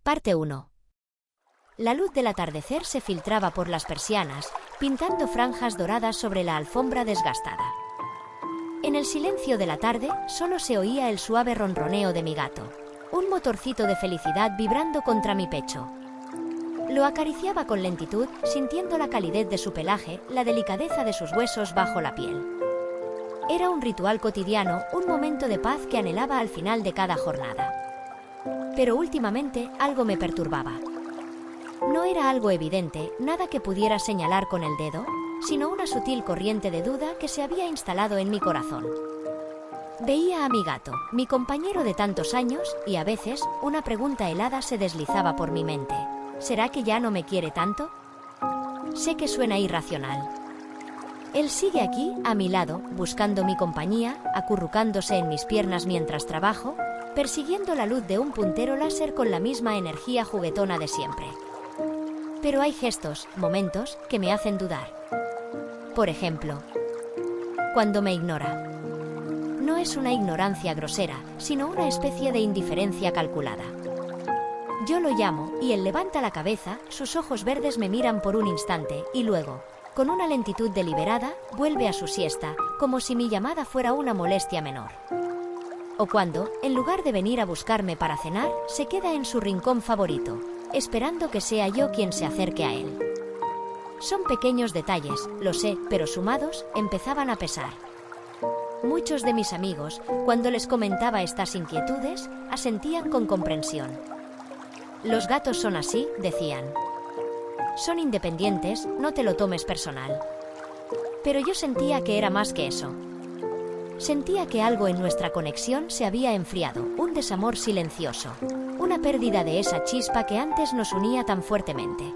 Parte 1. La luz del atardecer se filtraba por las persianas, pintando franjas doradas sobre la alfombra desgastada. En el silencio de la tarde solo se oía el suave ronroneo de mi gato, un motorcito de felicidad vibrando contra mi pecho. Lo acariciaba con lentitud, sintiendo la calidez de su pelaje, la delicadeza de sus huesos bajo la piel. Era un ritual cotidiano, un momento de paz que anhelaba al final de cada jornada. Pero últimamente algo me perturbaba. No era algo evidente, nada que pudiera señalar con el dedo, sino una sutil corriente de duda que se había instalado en mi corazón. Veía a mi gato, mi compañero de tantos años, y a veces una pregunta helada se deslizaba por mi mente. ¿Será que ya no me quiere tanto? Sé que suena irracional. Él sigue aquí, a mi lado, buscando mi compañía, acurrucándose en mis piernas mientras trabajo, persiguiendo la luz de un puntero láser con la misma energía juguetona de siempre. Pero hay gestos, momentos, que me hacen dudar. Por ejemplo, cuando me ignora. No es una ignorancia grosera, sino una especie de indiferencia calculada. Yo lo llamo, y él levanta la cabeza, sus ojos verdes me miran por un instante, y luego, con una lentitud deliberada, vuelve a su siesta, como si mi llamada fuera una molestia menor. O cuando, en lugar de venir a buscarme para cenar, se queda en su rincón favorito, esperando que sea yo quien se acerque a él. Son pequeños detalles, lo sé, pero sumados, empezaban a pesar. Muchos de mis amigos, cuando les comentaba estas inquietudes, asentían con comprensión. Los gatos son así, decían. Son independientes, no te lo tomes personal. Pero yo sentía que era más que eso. Sentía que algo en nuestra conexión se había enfriado, un desamor silencioso, una pérdida de esa chispa que antes nos unía tan fuertemente.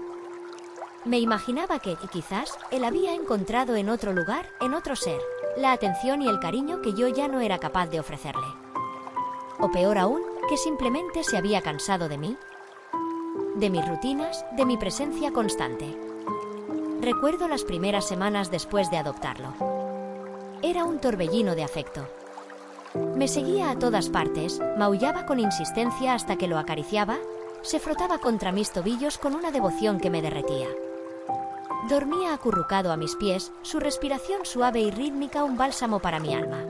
Me imaginaba que, quizás, él había encontrado en otro lugar, en otro ser, la atención y el cariño que yo ya no era capaz de ofrecerle. O peor aún, que simplemente se había cansado de mí, de mis rutinas, de mi presencia constante. Recuerdo las primeras semanas después de adoptarlo. Era un torbellino de afecto. Me seguía a todas partes, maullaba con insistencia hasta que lo acariciaba, se frotaba contra mis tobillos con una devoción que me derretía. Dormía acurrucado a mis pies, su respiración suave y rítmica un bálsamo para mi alma.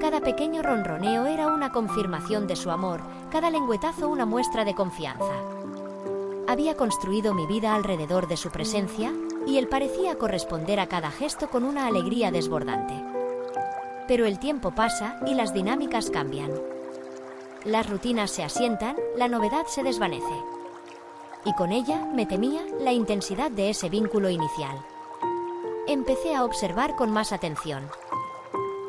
Cada pequeño ronroneo era una confirmación de su amor, cada lengüetazo una muestra de confianza. Había construido mi vida alrededor de su presencia, y él parecía corresponder a cada gesto con una alegría desbordante. Pero el tiempo pasa y las dinámicas cambian. Las rutinas se asientan, la novedad se desvanece. Y con ella, me temía, la intensidad de ese vínculo inicial. Empecé a observar con más atención.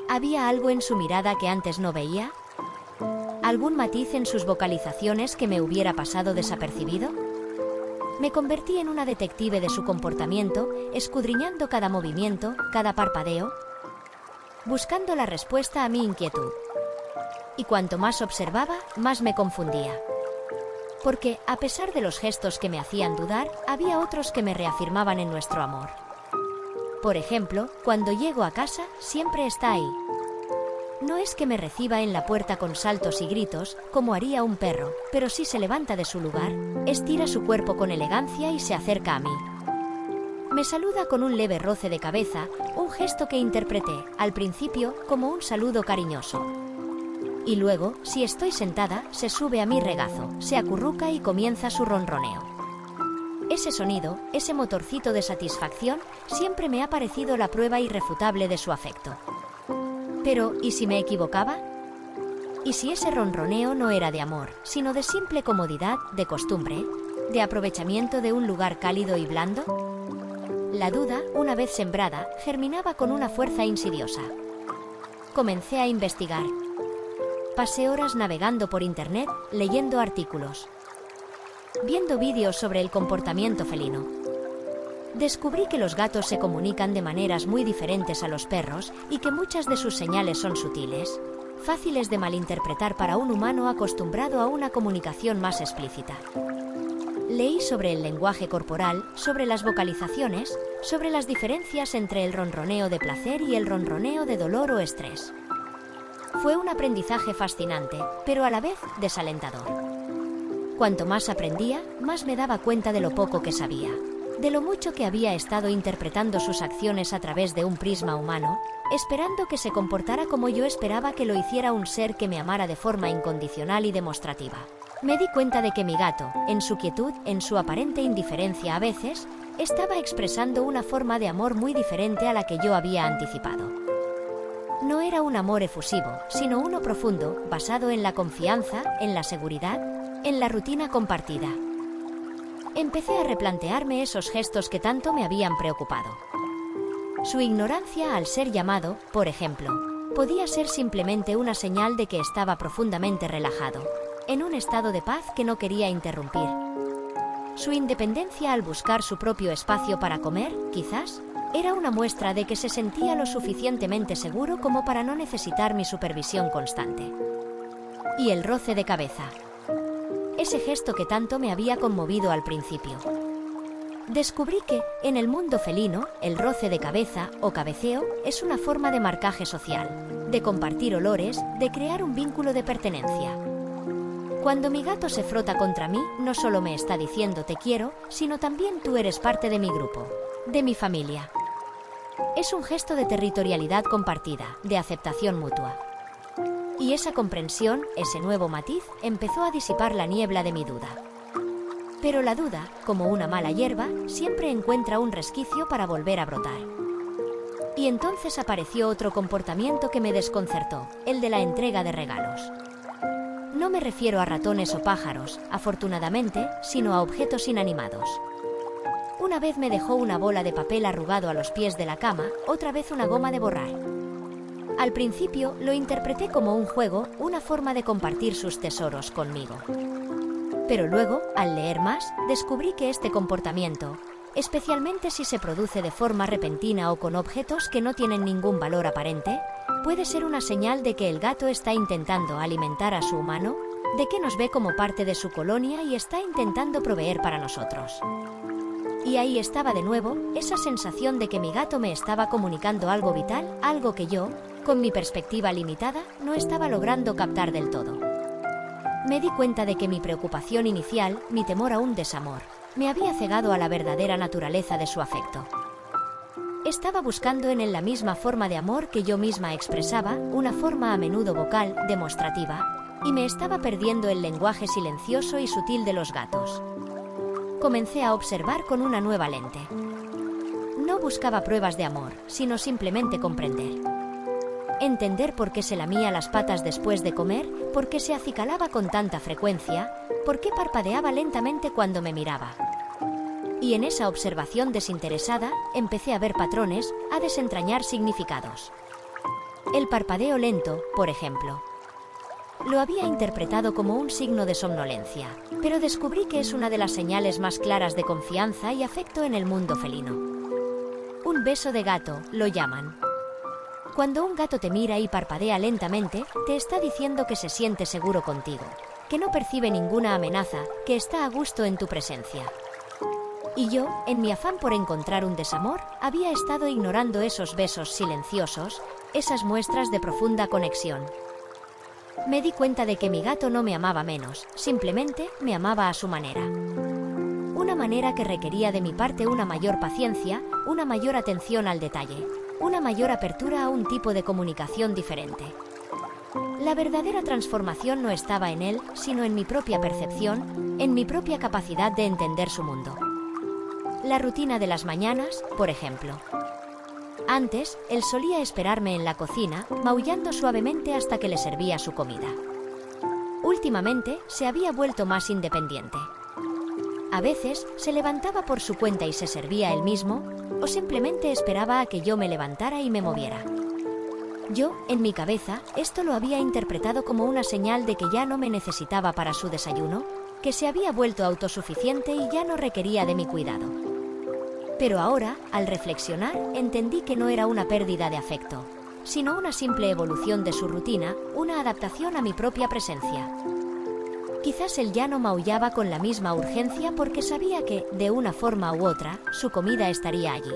¿Había algo en su mirada que antes no veía? ¿Algún matiz en sus vocalizaciones que me hubiera pasado desapercibido? Me convertí en una detective de su comportamiento, escudriñando cada movimiento, cada parpadeo, buscando la respuesta a mi inquietud. Y cuanto más observaba, más me confundía. Porque, a pesar de los gestos que me hacían dudar, había otros que me reafirmaban en nuestro amor. Por ejemplo, cuando llego a casa, siempre está ahí. No es que me reciba en la puerta con saltos y gritos, como haría un perro, pero sí se levanta de su lugar, estira su cuerpo con elegancia y se acerca a mí. Me saluda con un leve roce de cabeza, un gesto que interpreté, al principio, como un saludo cariñoso. Y luego, si estoy sentada, se sube a mi regazo, se acurruca y comienza su ronroneo. Ese sonido, ese motorcito de satisfacción, siempre me ha parecido la prueba irrefutable de su afecto. Pero, ¿y si me equivocaba? ¿Y si ese ronroneo no era de amor, sino de simple comodidad, de costumbre, de aprovechamiento de un lugar cálido y blando? La duda, una vez sembrada, germinaba con una fuerza insidiosa. Comencé a investigar. Pasé horas navegando por internet, leyendo artículos, viendo vídeos sobre el comportamiento felino. Descubrí que los gatos se comunican de maneras muy diferentes a los perros y que muchas de sus señales son sutiles, fáciles de malinterpretar para un humano acostumbrado a una comunicación más explícita. Leí sobre el lenguaje corporal, sobre las vocalizaciones, sobre las diferencias entre el ronroneo de placer y el ronroneo de dolor o estrés. Fue un aprendizaje fascinante, pero a la vez desalentador. Cuanto más aprendía, más me daba cuenta de lo poco que sabía, de lo mucho que había estado interpretando sus acciones a través de un prisma humano, esperando que se comportara como yo esperaba que lo hiciera un ser que me amara de forma incondicional y demostrativa. Me di cuenta de que mi gato, en su quietud, en su aparente indiferencia a veces, estaba expresando una forma de amor muy diferente a la que yo había anticipado. No era un amor efusivo, sino uno profundo, basado en la confianza, en la seguridad, en la rutina compartida. Empecé a replantearme esos gestos que tanto me habían preocupado. Su ignorancia al ser llamado, por ejemplo, podía ser simplemente una señal de que estaba profundamente relajado, en un estado de paz que no quería interrumpir. Su independencia al buscar su propio espacio para comer, quizás, era una muestra de que se sentía lo suficientemente seguro como para no necesitar mi supervisión constante. Y el roce de cabeza. Ese gesto que tanto me había conmovido al principio. Descubrí que, en el mundo felino, el roce de cabeza o cabeceo es una forma de marcaje social, de compartir olores, de crear un vínculo de pertenencia. Cuando mi gato se frota contra mí, no solo me está diciendo te quiero, sino también tú eres parte de mi grupo, de mi familia. Es un gesto de territorialidad compartida, de aceptación mutua. Y esa comprensión, ese nuevo matiz, empezó a disipar la niebla de mi duda. Pero la duda, como una mala hierba, siempre encuentra un resquicio para volver a brotar. Y entonces apareció otro comportamiento que me desconcertó, el de la entrega de regalos. No me refiero a ratones o pájaros, afortunadamente, sino a objetos inanimados. Una vez me dejó una bola de papel arrugado a los pies de la cama, otra vez una goma de borrar. Al principio lo interpreté como un juego, una forma de compartir sus tesoros conmigo. Pero luego, al leer más, descubrí que este comportamiento, especialmente si se produce de forma repentina o con objetos que no tienen ningún valor aparente, puede ser una señal de que el gato está intentando alimentar a su humano, de que nos ve como parte de su colonia y está intentando proveer para nosotros. Y ahí estaba de nuevo esa sensación de que mi gato me estaba comunicando algo vital, algo que yo, con mi perspectiva limitada, no estaba logrando captar del todo. Me di cuenta de que mi preocupación inicial, mi temor a un desamor, me había cegado a la verdadera naturaleza de su afecto. Estaba buscando en él la misma forma de amor que yo misma expresaba, una forma a menudo vocal, demostrativa, y me estaba perdiendo el lenguaje silencioso y sutil de los gatos. Comencé a observar con una nueva lente. No buscaba pruebas de amor, sino simplemente comprender. Entender por qué se lamía las patas después de comer, por qué se acicalaba con tanta frecuencia, por qué parpadeaba lentamente cuando me miraba. Y en esa observación desinteresada, empecé a ver patrones, a desentrañar significados. El parpadeo lento, por ejemplo. Lo había interpretado como un signo de somnolencia, pero descubrí que es una de las señales más claras de confianza y afecto en el mundo felino. Un beso de gato, lo llaman. Cuando un gato te mira y parpadea lentamente, te está diciendo que se siente seguro contigo, que no percibe ninguna amenaza, que está a gusto en tu presencia. Y yo, en mi afán por encontrar un desamor, había estado ignorando esos besos silenciosos, esas muestras de profunda conexión. Me di cuenta de que mi gato no me amaba menos, simplemente me amaba a su manera. Una manera que requería de mi parte una mayor paciencia, una mayor atención al detalle, una mayor apertura a un tipo de comunicación diferente. La verdadera transformación no estaba en él, sino en mi propia percepción, en mi propia capacidad de entender su mundo. La rutina de las mañanas, por ejemplo. Antes, él solía esperarme en la cocina, maullando suavemente hasta que le servía su comida. Últimamente, se había vuelto más independiente. A veces, se levantaba por su cuenta y se servía él mismo, o simplemente esperaba a que yo me levantara y me moviera. Yo, en mi cabeza, esto lo había interpretado como una señal de que ya no me necesitaba para su desayuno, que se había vuelto autosuficiente y ya no requería de mi cuidado. Pero ahora, al reflexionar, entendí que no era una pérdida de afecto, sino una simple evolución de su rutina, una adaptación a mi propia presencia. Quizás él ya no maullaba con la misma urgencia porque sabía que, de una forma u otra, su comida estaría allí.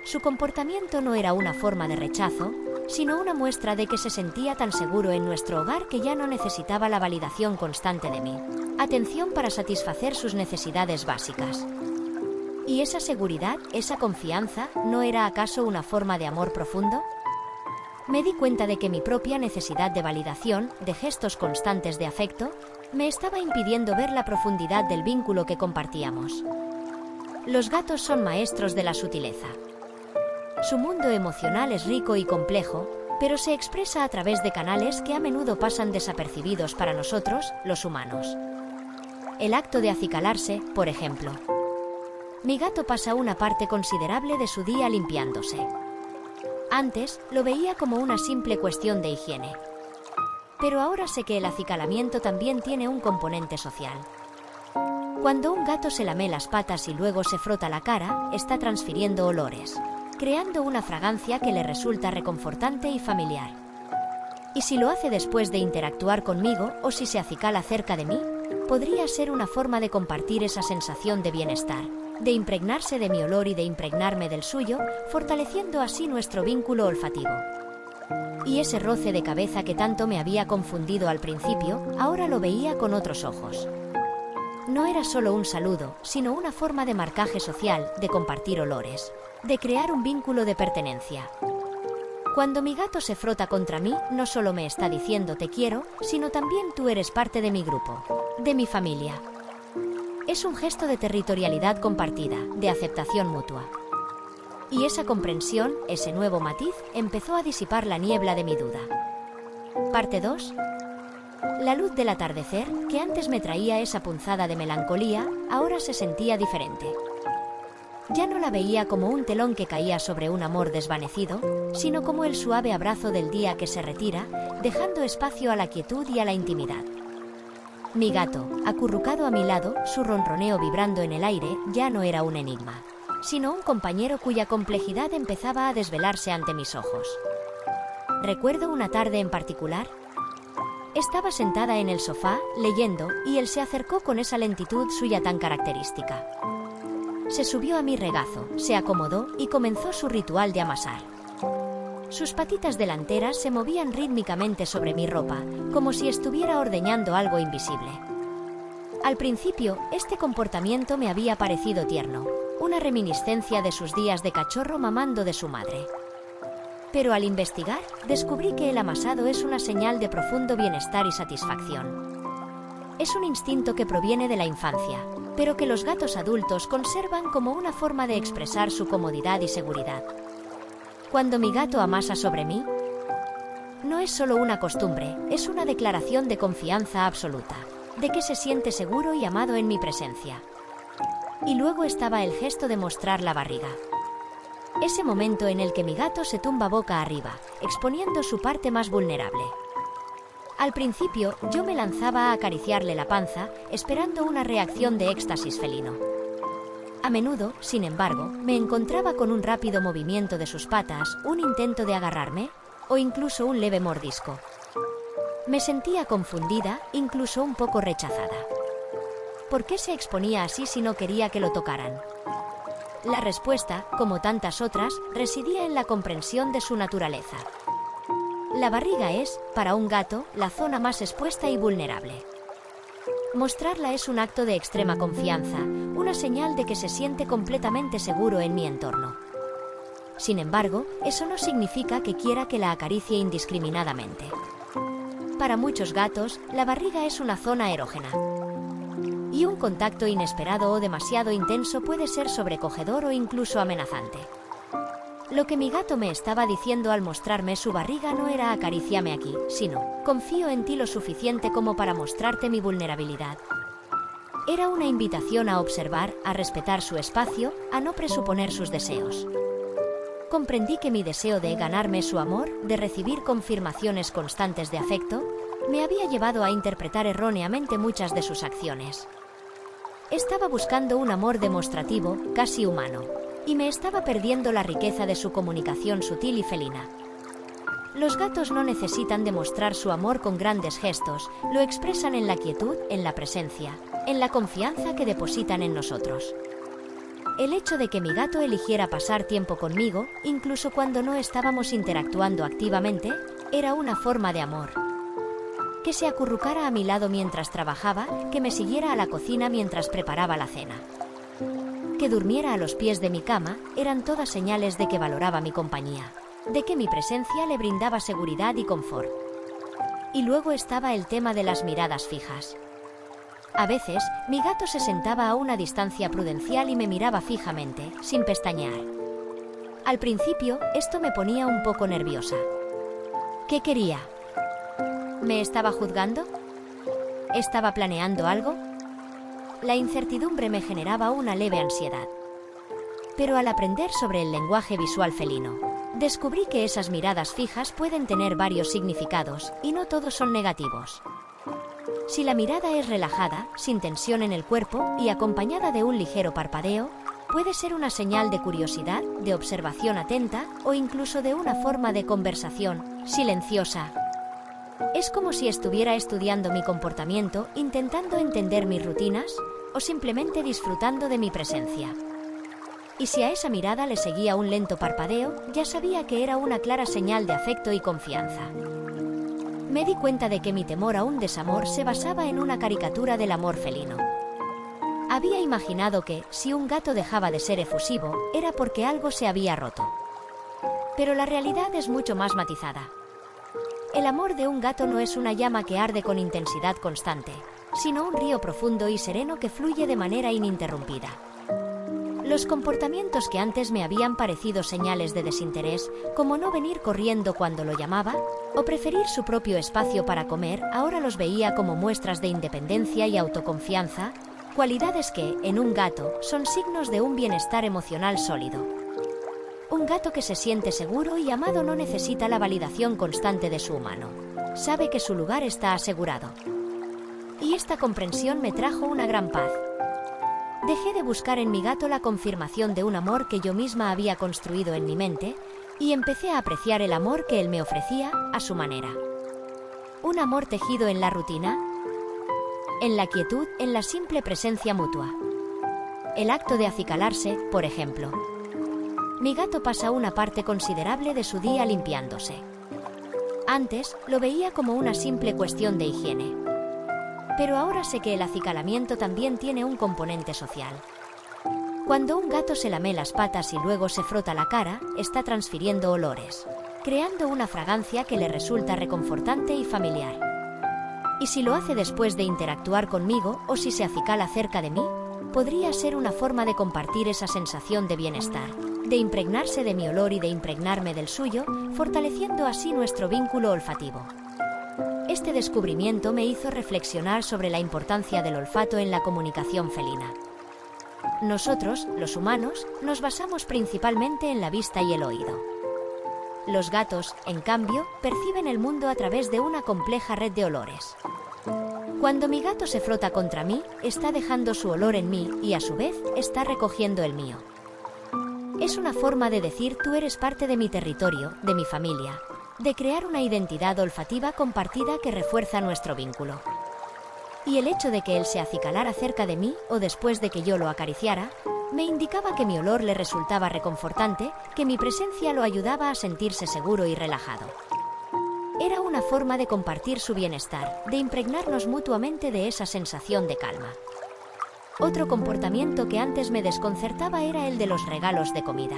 Su comportamiento no era una forma de rechazo, sino una muestra de que se sentía tan seguro en nuestro hogar que ya no necesitaba la validación constante de mí. Atención para satisfacer sus necesidades básicas. ¿Y esa seguridad, esa confianza, no era acaso una forma de amor profundo? Me di cuenta de que mi propia necesidad de validación, de gestos constantes de afecto, me estaba impidiendo ver la profundidad del vínculo que compartíamos. Los gatos son maestros de la sutileza. Su mundo emocional es rico y complejo, pero se expresa a través de canales que a menudo pasan desapercibidos para nosotros, los humanos. El acto de acicalarse, por ejemplo. Mi gato pasa una parte considerable de su día limpiándose. Antes, lo veía como una simple cuestión de higiene. Pero ahora sé que el acicalamiento también tiene un componente social. Cuando un gato se lame las patas y luego se frota la cara, está transfiriendo olores, creando una fragancia que le resulta reconfortante y familiar. Y si lo hace después de interactuar conmigo o si se acicala cerca de mí, podría ser una forma de compartir esa sensación de bienestar, de impregnarse de mi olor y de impregnarme del suyo, fortaleciendo así nuestro vínculo olfativo. Y ese roce de cabeza que tanto me había confundido al principio, ahora lo veía con otros ojos. No era solo un saludo, sino una forma de marcaje social, de compartir olores, de crear un vínculo de pertenencia. Cuando mi gato se frota contra mí, no solo me está diciendo te quiero, sino también tú eres parte de mi grupo, de mi familia. Es un gesto de territorialidad compartida, de aceptación mutua. Y esa comprensión, ese nuevo matiz, empezó a disipar la niebla de mi duda. Parte 2. La luz del atardecer, que antes me traía esa punzada de melancolía, ahora se sentía diferente. Ya no la veía como un telón que caía sobre un amor desvanecido, sino como el suave abrazo del día que se retira, dejando espacio a la quietud y a la intimidad. Mi gato, acurrucado a mi lado, su ronroneo vibrando en el aire, ya no era un enigma, sino un compañero cuya complejidad empezaba a desvelarse ante mis ojos. Recuerdo una tarde en particular. Estaba sentada en el sofá, leyendo, y él se acercó con esa lentitud suya tan característica. Se subió a mi regazo, se acomodó y comenzó su ritual de amasar. Sus patitas delanteras se movían rítmicamente sobre mi ropa, como si estuviera ordeñando algo invisible. Al principio, este comportamiento me había parecido tierno, una reminiscencia de sus días de cachorro mamando de su madre. Pero al investigar, descubrí que el amasado es una señal de profundo bienestar y satisfacción. Es un instinto que proviene de la infancia, pero que los gatos adultos conservan como una forma de expresar su comodidad y seguridad. Cuando mi gato amasa sobre mí, no es solo una costumbre, es una declaración de confianza absoluta, de que se siente seguro y amado en mi presencia. Y luego estaba el gesto de mostrar la barriga. Ese momento en el que mi gato se tumba boca arriba, exponiendo su parte más vulnerable. Al principio, yo me lanzaba a acariciarle la panza, esperando una reacción de éxtasis felino. A menudo, sin embargo, me encontraba con un rápido movimiento de sus patas, un intento de agarrarme, o incluso un leve mordisco. Me sentía confundida, incluso un poco rechazada. ¿Por qué se exponía así si no quería que lo tocaran? La respuesta, como tantas otras, residía en la comprensión de su naturaleza. La barriga es, para un gato, la zona más expuesta y vulnerable. Mostrarla es un acto de extrema confianza, una señal de que se siente completamente seguro en mi entorno. Sin embargo, eso no significa que quiera que la acaricie indiscriminadamente. Para muchos gatos, la barriga es una zona erógena. Y un contacto inesperado o demasiado intenso puede ser sobrecogedor o incluso amenazante. Lo que mi gato me estaba diciendo al mostrarme su barriga no era acaríciame aquí, sino confío en ti lo suficiente como para mostrarte mi vulnerabilidad. Era una invitación a observar, a respetar su espacio, a no presuponer sus deseos. Comprendí que mi deseo de ganarme su amor, de recibir confirmaciones constantes de afecto, me había llevado a interpretar erróneamente muchas de sus acciones. Estaba buscando un amor demostrativo, casi humano, y me estaba perdiendo la riqueza de su comunicación sutil y felina. Los gatos no necesitan demostrar su amor con grandes gestos, lo expresan en la quietud, en la presencia, en la confianza que depositan en nosotros. El hecho de que mi gato eligiera pasar tiempo conmigo, incluso cuando no estábamos interactuando activamente, era una forma de amor. Que se acurrucara a mi lado mientras trabajaba, que me siguiera a la cocina mientras preparaba la cena. Que durmiera a los pies de mi cama, eran todas señales de que valoraba mi compañía, de que mi presencia le brindaba seguridad y confort. Y luego estaba el tema de las miradas fijas. A veces, mi gato se sentaba a una distancia prudencial y me miraba fijamente, sin pestañear. Al principio, esto me ponía un poco nerviosa. ¿Qué quería? ¿Me estaba juzgando? ¿Estaba planeando algo? La incertidumbre me generaba una leve ansiedad. Pero al aprender sobre el lenguaje visual felino, descubrí que esas miradas fijas pueden tener varios significados, y no todos son negativos. Si la mirada es relajada, sin tensión en el cuerpo y acompañada de un ligero parpadeo, puede ser una señal de curiosidad, de observación atenta o incluso de una forma de conversación silenciosa. Es como si estuviera estudiando mi comportamiento, intentando entender mis rutinas o simplemente disfrutando de mi presencia. Y si a esa mirada le seguía un lento parpadeo, ya sabía que era una clara señal de afecto y confianza. Me di cuenta de que mi temor a un desamor se basaba en una caricatura del amor felino. Había imaginado que, si un gato dejaba de ser efusivo, era porque algo se había roto. Pero la realidad es mucho más matizada. El amor de un gato no es una llama que arde con intensidad constante, sino un río profundo y sereno que fluye de manera ininterrumpida. Los comportamientos que antes me habían parecido señales de desinterés, como no venir corriendo cuando lo llamaba, o preferir su propio espacio para comer, ahora los veía como muestras de independencia y autoconfianza, cualidades que, en un gato, son signos de un bienestar emocional sólido. Un gato que se siente seguro y amado no necesita la validación constante de su humano. Sabe que su lugar está asegurado. Y esta comprensión me trajo una gran paz. Dejé de buscar en mi gato la confirmación de un amor que yo misma había construido en mi mente y empecé a apreciar el amor que él me ofrecía a su manera. Un amor tejido en la rutina, en la quietud, en la simple presencia mutua. El acto de acicalarse, por ejemplo. Mi gato pasa una parte considerable de su día limpiándose. Antes, lo veía como una simple cuestión de higiene. Pero ahora sé que el acicalamiento también tiene un componente social. Cuando un gato se lame las patas y luego se frota la cara, está transfiriendo olores, creando una fragancia que le resulta reconfortante y familiar. Y si lo hace después de interactuar conmigo o si se acicala cerca de mí, podría ser una forma de compartir esa sensación de bienestar, de impregnarse de mi olor y de impregnarme del suyo, fortaleciendo así nuestro vínculo olfativo. Este descubrimiento me hizo reflexionar sobre la importancia del olfato en la comunicación felina. Nosotros, los humanos, nos basamos principalmente en la vista y el oído. Los gatos, en cambio, perciben el mundo a través de una compleja red de olores. Cuando mi gato se frota contra mí, está dejando su olor en mí y a su vez está recogiendo el mío. Es una forma de decir: tú eres parte de mi territorio, de mi familia, de crear una identidad olfativa compartida que refuerza nuestro vínculo. Y el hecho de que él se acicalara cerca de mí o después de que yo lo acariciara, me indicaba que mi olor le resultaba reconfortante, que mi presencia lo ayudaba a sentirse seguro y relajado. Era una forma de compartir su bienestar, de impregnarnos mutuamente de esa sensación de calma. Otro comportamiento que antes me desconcertaba era el de los regalos de comida.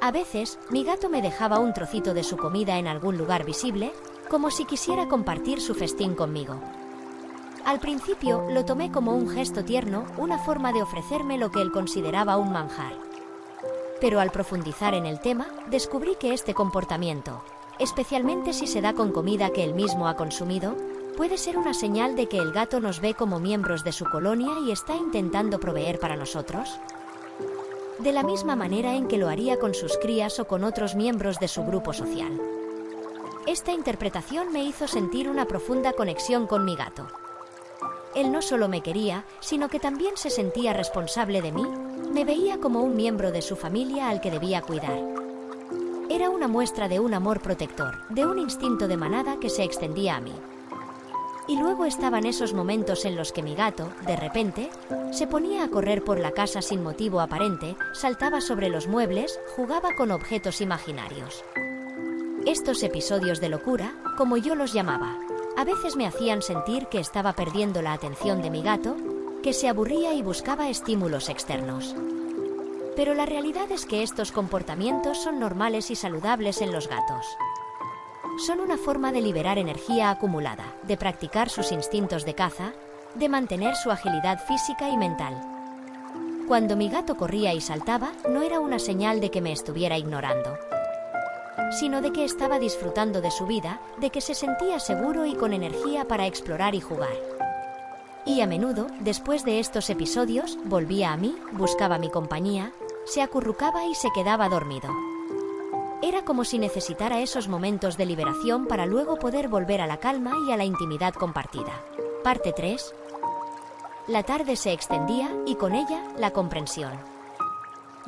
A veces, mi gato me dejaba un trocito de su comida en algún lugar visible, como si quisiera compartir su festín conmigo. Al principio, lo tomé como un gesto tierno, una forma de ofrecerme lo que él consideraba un manjar. Pero al profundizar en el tema, descubrí que este comportamiento, especialmente si se da con comida que él mismo ha consumido, puede ser una señal de que el gato nos ve como miembros de su colonia y está intentando proveer para nosotros. De la misma manera en que lo haría con sus crías o con otros miembros de su grupo social. Esta interpretación me hizo sentir una profunda conexión con mi gato. Él no solo me quería, sino que también se sentía responsable de mí, me veía como un miembro de su familia al que debía cuidar. Era una muestra de un amor protector, de un instinto de manada que se extendía a mí. Y luego estaban esos momentos en los que mi gato, de repente, se ponía a correr por la casa sin motivo aparente, saltaba sobre los muebles, jugaba con objetos imaginarios. Estos episodios de locura, como yo los llamaba, a veces me hacían sentir que estaba perdiendo la atención de mi gato, que se aburría y buscaba estímulos externos. Pero la realidad es que estos comportamientos son normales y saludables en los gatos. Son una forma de liberar energía acumulada, de practicar sus instintos de caza, de mantener su agilidad física y mental. Cuando mi gato corría y saltaba, no era una señal de que me estuviera ignorando, sino de que estaba disfrutando de su vida, de que se sentía seguro y con energía para explorar y jugar. Y a menudo, después de estos episodios, volvía a mí, buscaba mi compañía, se acurrucaba y se quedaba dormido. Era como si necesitara esos momentos de liberación para luego poder volver a la calma y a la intimidad compartida. Parte 3. La tarde se extendía y con ella la comprensión.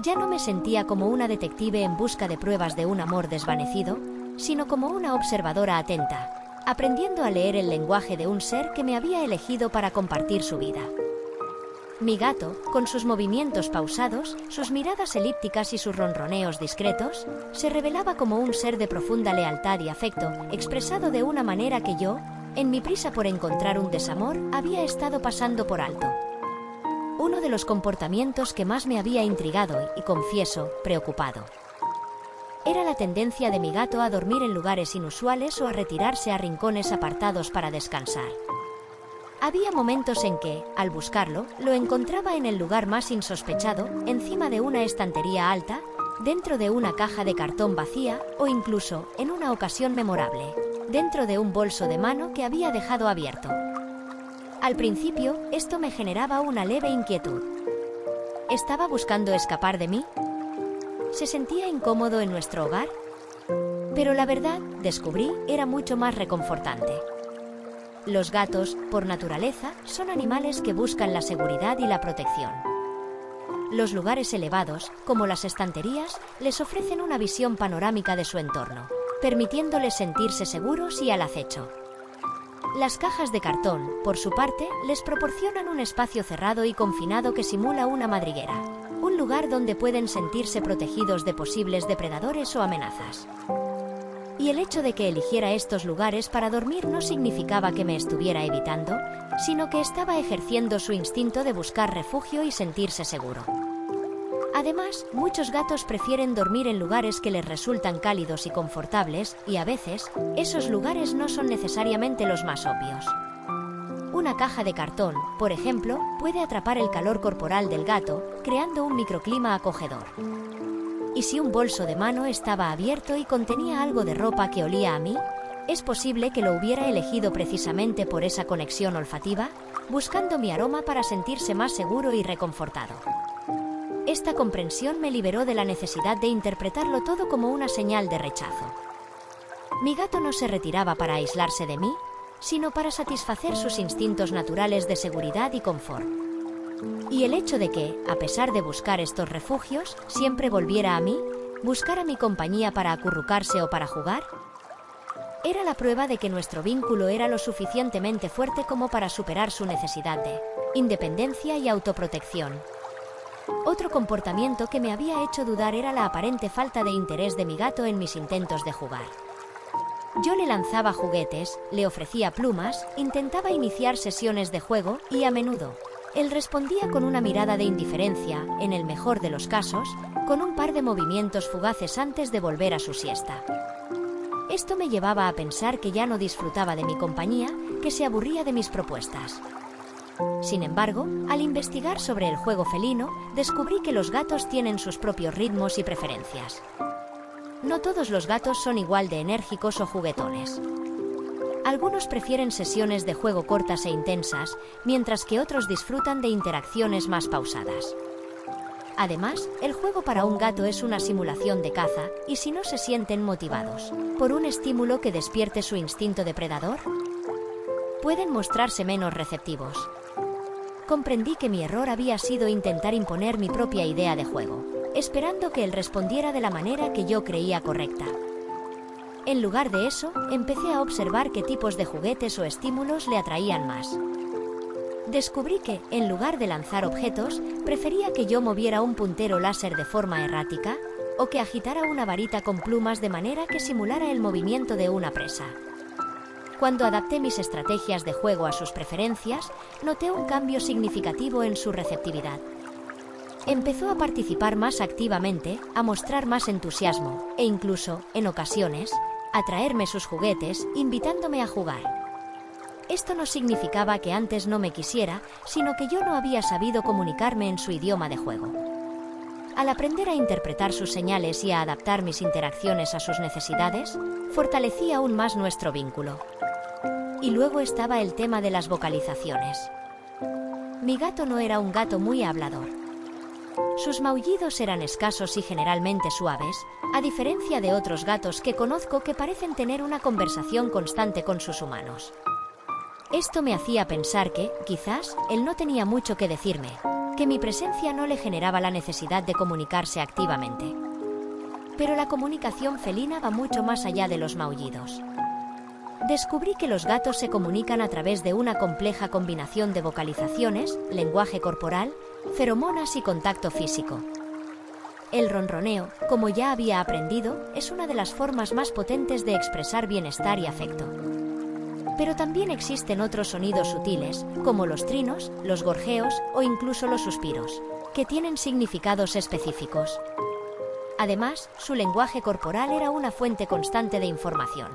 Ya no me sentía como una detective en busca de pruebas de un amor desvanecido, sino como una observadora atenta, aprendiendo a leer el lenguaje de un ser que me había elegido para compartir su vida. Mi gato, con sus movimientos pausados, sus miradas elípticas y sus ronroneos discretos, se revelaba como un ser de profunda lealtad y afecto, expresado de una manera que yo, en mi prisa por encontrar un desamor, había estado pasando por alto. Uno de los comportamientos que más me había intrigado y, confieso, preocupado, era la tendencia de mi gato a dormir en lugares inusuales o a retirarse a rincones apartados para descansar. Había momentos en que, al buscarlo, lo encontraba en el lugar más insospechado, encima de una estantería alta, dentro de una caja de cartón vacía o incluso, en una ocasión memorable, dentro de un bolso de mano que había dejado abierto. Al principio, esto me generaba una leve inquietud. ¿Estaba buscando escapar de mí? ¿Se sentía incómodo en nuestro hogar? Pero la verdad, descubrí, era mucho más reconfortante. Los gatos, por naturaleza, son animales que buscan la seguridad y la protección. Los lugares elevados, como las estanterías, les ofrecen una visión panorámica de su entorno, permitiéndoles sentirse seguros y al acecho. Las cajas de cartón, por su parte, les proporcionan un espacio cerrado y confinado que simula una madriguera, un lugar donde pueden sentirse protegidos de posibles depredadores o amenazas. Y el hecho de que eligiera estos lugares para dormir no significaba que me estuviera evitando, sino que estaba ejerciendo su instinto de buscar refugio y sentirse seguro. Además, muchos gatos prefieren dormir en lugares que les resultan cálidos y confortables, y a veces, esos lugares no son necesariamente los más obvios. Una caja de cartón, por ejemplo, puede atrapar el calor corporal del gato, creando un microclima acogedor. Y si un bolso de mano estaba abierto y contenía algo de ropa que olía a mí, es posible que lo hubiera elegido precisamente por esa conexión olfativa, buscando mi aroma para sentirse más seguro y reconfortado. Esta comprensión me liberó de la necesidad de interpretarlo todo como una señal de rechazo. Mi gato no se retiraba para aislarse de mí, sino para satisfacer sus instintos naturales de seguridad y confort. Y el hecho de que, a pesar de buscar estos refugios, siempre volviera a mí, buscara mi compañía para acurrucarse o para jugar, era la prueba de que nuestro vínculo era lo suficientemente fuerte como para superar su necesidad de independencia y autoprotección. Otro comportamiento que me había hecho dudar era la aparente falta de interés de mi gato en mis intentos de jugar. Yo le lanzaba juguetes, le ofrecía plumas, intentaba iniciar sesiones de juego y, a menudo, él respondía con una mirada de indiferencia, en el mejor de los casos, con un par de movimientos fugaces antes de volver a su siesta. Esto me llevaba a pensar que ya no disfrutaba de mi compañía, que se aburría de mis propuestas. Sin embargo, al investigar sobre el juego felino, descubrí que los gatos tienen sus propios ritmos y preferencias. No todos los gatos son igual de enérgicos o juguetones. Algunos prefieren sesiones de juego cortas e intensas, mientras que otros disfrutan de interacciones más pausadas. Además, el juego para un gato es una simulación de caza, y si no se sienten motivados por un estímulo que despierte su instinto depredador, pueden mostrarse menos receptivos. Comprendí que mi error había sido intentar imponer mi propia idea de juego, esperando que él respondiera de la manera que yo creía correcta. En lugar de eso, empecé a observar qué tipos de juguetes o estímulos le atraían más. Descubrí que, en lugar de lanzar objetos, prefería que yo moviera un puntero láser de forma errática o que agitara una varita con plumas de manera que simulara el movimiento de una presa. Cuando adapté mis estrategias de juego a sus preferencias, noté un cambio significativo en su receptividad. Empezó a participar más activamente, a mostrar más entusiasmo e incluso, en ocasiones, a traerme sus juguetes, invitándome a jugar. Esto no significaba que antes no me quisiera, sino que yo no había sabido comunicarme en su idioma de juego. Al aprender a interpretar sus señales y a adaptar mis interacciones a sus necesidades, fortalecí aún más nuestro vínculo. Y luego estaba el tema de las vocalizaciones. Mi gato no era un gato muy hablador. Sus maullidos eran escasos y generalmente suaves, a diferencia de otros gatos que conozco que parecen tener una conversación constante con sus humanos. Esto me hacía pensar que, quizás, él no tenía mucho que decirme, que mi presencia no le generaba la necesidad de comunicarse activamente. Pero la comunicación felina va mucho más allá de los maullidos. Descubrí que los gatos se comunican a través de una compleja combinación de vocalizaciones, lenguaje corporal, feromonas y contacto físico. El ronroneo, como ya había aprendido, es una de las formas más potentes de expresar bienestar y afecto. Pero también existen otros sonidos sutiles, como los trinos, los gorjeos o incluso los suspiros, que tienen significados específicos. Además, su lenguaje corporal era una fuente constante de información.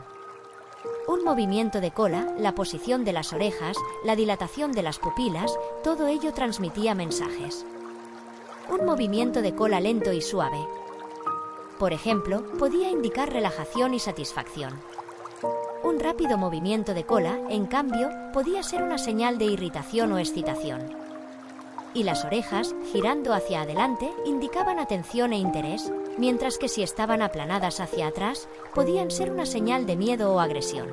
Un movimiento de cola, la posición de las orejas, la dilatación de las pupilas, todo ello transmitía mensajes. Un movimiento de cola lento y suave, por ejemplo, podía indicar relajación y satisfacción. Un rápido movimiento de cola, en cambio, podía ser una señal de irritación o excitación. Y las orejas, girando hacia adelante, indicaban atención e interés, mientras que si estaban aplanadas hacia atrás, podían ser una señal de miedo o agresión.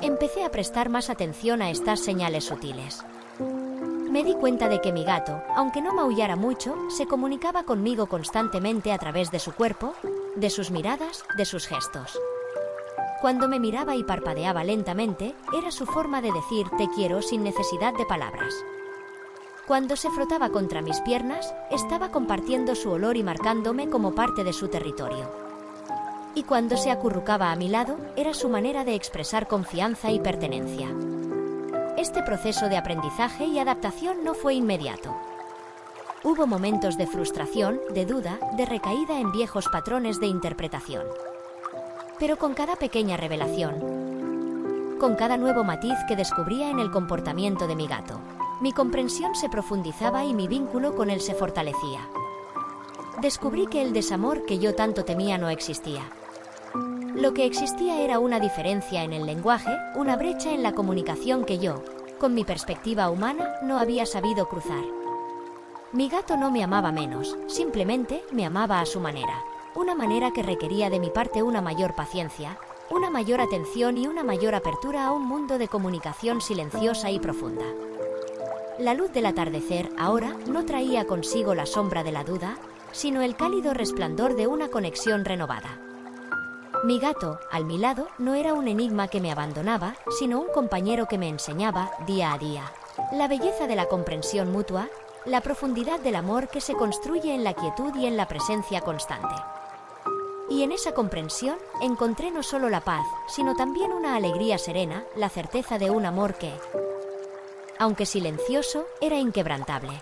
Empecé a prestar más atención a estas señales sutiles. Me di cuenta de que mi gato, aunque no maullara mucho, se comunicaba conmigo constantemente a través de su cuerpo, de sus miradas, de sus gestos. Cuando me miraba y parpadeaba lentamente, era su forma de decir "te quiero" sin necesidad de palabras. Cuando se frotaba contra mis piernas, estaba compartiendo su olor y marcándome como parte de su territorio. Y cuando se acurrucaba a mi lado, era su manera de expresar confianza y pertenencia. Este proceso de aprendizaje y adaptación no fue inmediato. Hubo momentos de frustración, de duda, de recaída en viejos patrones de interpretación. Pero con cada pequeña revelación, con cada nuevo matiz que descubría en el comportamiento de mi gato, mi comprensión se profundizaba y mi vínculo con él se fortalecía. Descubrí que el desamor que yo tanto temía no existía. Lo que existía era una diferencia en el lenguaje, una brecha en la comunicación que yo, con mi perspectiva humana, no había sabido cruzar. Mi gato no me amaba menos, simplemente me amaba a su manera. Una manera que requería de mi parte una mayor paciencia, una mayor atención y una mayor apertura a un mundo de comunicación silenciosa y profunda. La luz del atardecer ahora no traía consigo la sombra de la duda, sino el cálido resplandor de una conexión renovada. Mi gato, al mi lado, no era un enigma que me abandonaba, sino un compañero que me enseñaba, día a día, la belleza de la comprensión mutua, la profundidad del amor que se construye en la quietud y en la presencia constante. Y en esa comprensión encontré no solo la paz, sino también una alegría serena, la certeza de un amor que, aunque silencioso, era inquebrantable.